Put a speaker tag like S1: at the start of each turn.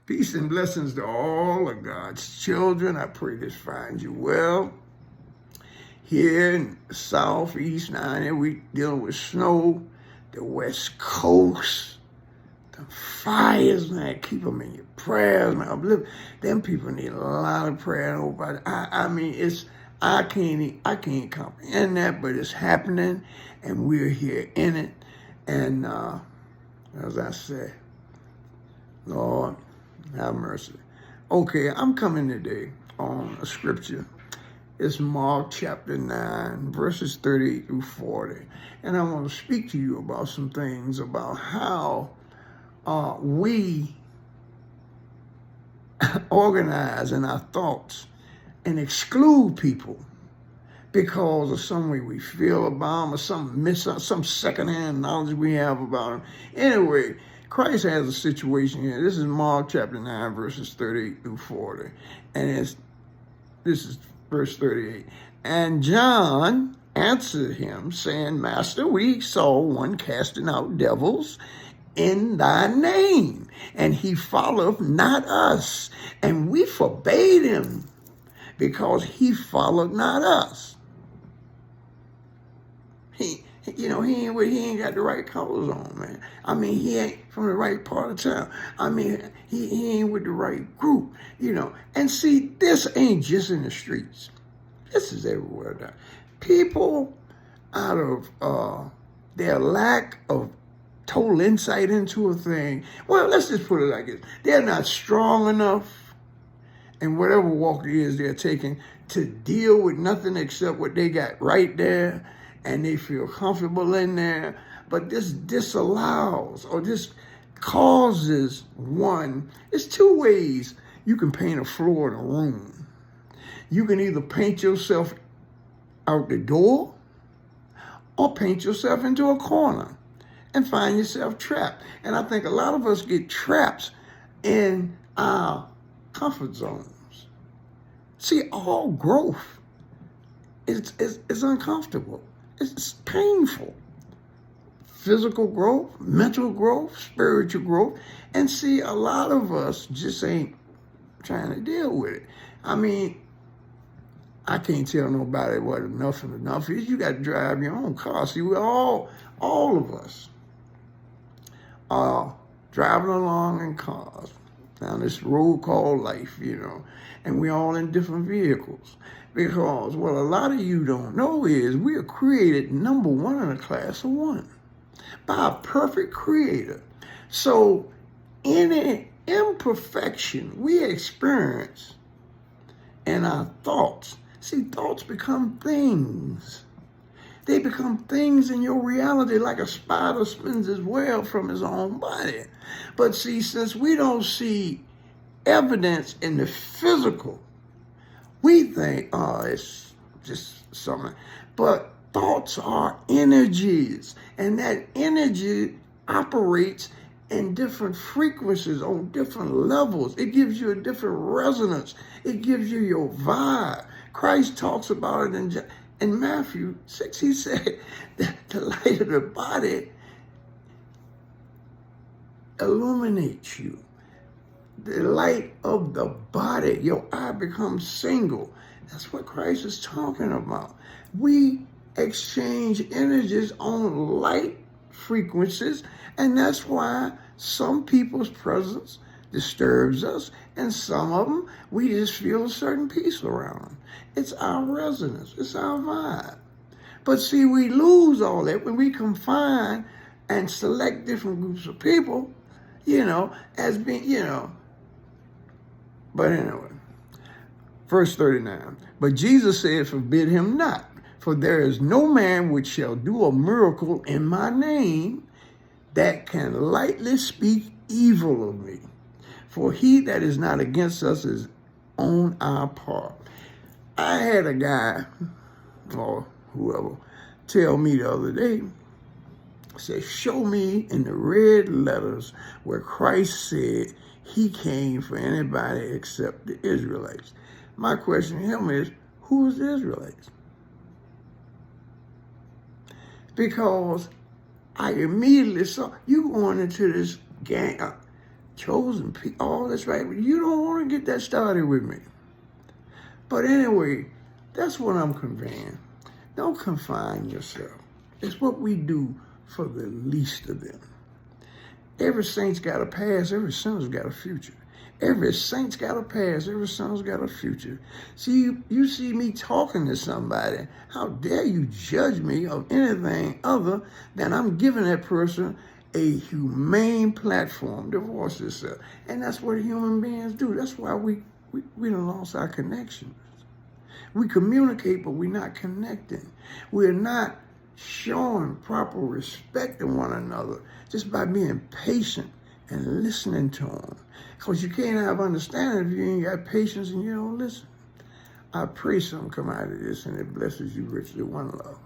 S1: Peace and blessings to all of God's children. I pray this finds you well. Here in the southeast, now here we dealing with snow, the west coast, the fires, man. Keep them in your prayers, man. Them people need a lot of prayer. I mean, I can't comprehend that, but it's happening, and we're here in it. And as I said, Lord, have mercy. Okay, I'm coming today on a scripture. It's Mark chapter 9, verses 38 through 40. And I want to speak to you about some things about how we organize in our thoughts and exclude people because of some way we feel about them or some secondhand knowledge we have about them. Anyway, Christ has a situation here. This is Mark chapter 9, verses 38 through 40. And this is verse 38. And John answered him, saying, Master, we saw one casting out devils in thy name, and he followed not us. And we forbade him because he followed not us. He ain't got the right colors on, man. I mean, he ain't from the right part of town. I mean, he ain't with the right group, And see, this ain't just in the streets. This is everywhere now. People, out of their lack of total insight into a thing, well, let's just put it like this. They're not strong enough in whatever walk it is they're taking to deal with nothing except what they got right there, and they feel comfortable in there. But this disallows, or this causes one. It's two ways you can paint a floor in a room. You can either paint yourself out the door or paint yourself into a corner and find yourself trapped. And I think a lot of us get trapped in our comfort zones. See, all growth is uncomfortable. It's painful. Physical growth, mental growth, spiritual growth. And see, a lot of us just ain't trying to deal with it. I mean, I can't tell nobody what enough is. You got to drive your own car. See, we're all of us are driving along in cars down this road called life, and we're all in different vehicles. Because what a lot of you don't know is we are created number one in a class of one by a perfect creator. So any imperfection we experience in our thoughts, see, thoughts become things. They become things in your reality, like a spider spins his web from his own body. But see, since we don't see evidence in the physical, we think, it's just something. But thoughts are energies, and that energy operates in different frequencies, on different levels. It gives you a different resonance. It gives you your vibe. Christ talks about it in Matthew 6. He said that the light of the body illuminates you. The light of the body, your eye becomes single. That's what Christ is talking about. We exchange energies on light frequencies, and that's why some people's presence disturbs us, and some of them, we just feel a certain peace around them. It's our resonance. It's our vibe. But see, we lose all that when we confine and select different groups of people, as being, But anyway, verse 39. But Jesus said, forbid him not, for there is no man which shall do a miracle in my name that can lightly speak evil of me. For he that is not against us is on our part. I had a guy, or whoever, tell me the other day, said, show me in the red letters where Christ said he came for anybody except the Israelites. My question to him is, who is the Israelites? Because I immediately saw you going into this gang, chosen people. Oh, that's right. You don't want to get that started with me. But anyway, that's what I'm conveying. Don't confine yourself. It's what we do for the least of them. Every saint's got a past. Every sinner's got a future. Every saint's got a past. Every sinner's got a future. See, you see me talking to somebody. How dare you judge me of anything other than I'm giving that person a humane platform to voice itself. And that's what human beings do. That's why we done lost our connections. We communicate, but we're not connecting. We're not showing proper respect to one another just by being patient and listening to them. Because you can't have understanding if you ain't got patience and you don't listen. I pray something come out of this and it blesses you richly. One love.